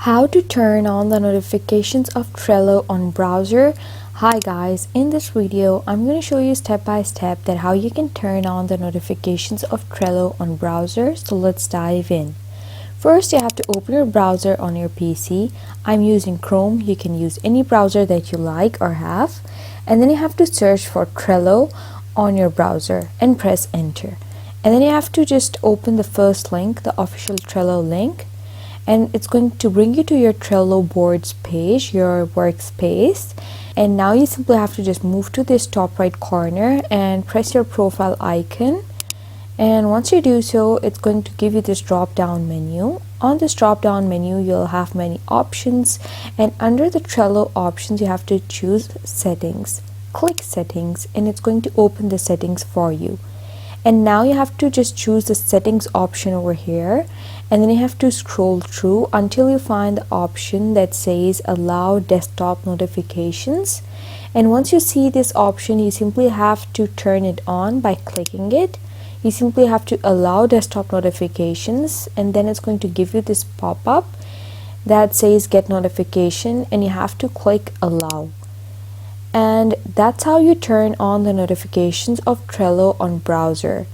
How to turn on the notifications of Trello on browser. Hi guys, in this video I'm going to show you step by step that how you can turn on the notifications of Trello on browser. So let's dive in. First, you have to open your browser on your PC. I'm using Chrome. You can use any browser that you like or have, and then you have to search for Trello on your browser and press enter. And then you have to just open the first link, the official Trello link, and it's going to bring you to your Trello boards page, your workspace. And now you simply have to just move to this top right corner and press your profile icon. And once you do so, it's going to give you this drop down menu. On this drop down menu, you'll have many options, and under the Trello options you have to choose settings. Click settings and it's going to open the settings for you. And now you have to just choose the settings option over here, and then you have to scroll through until you find the option that says allow desktop notifications. And once you see this option, you simply have to turn it on by clicking it. You simply have to allow desktop notifications, and then it's going to give you this pop-up that says get notification, and you have to click allow. And that's how you turn on the notifications of Trello on browser.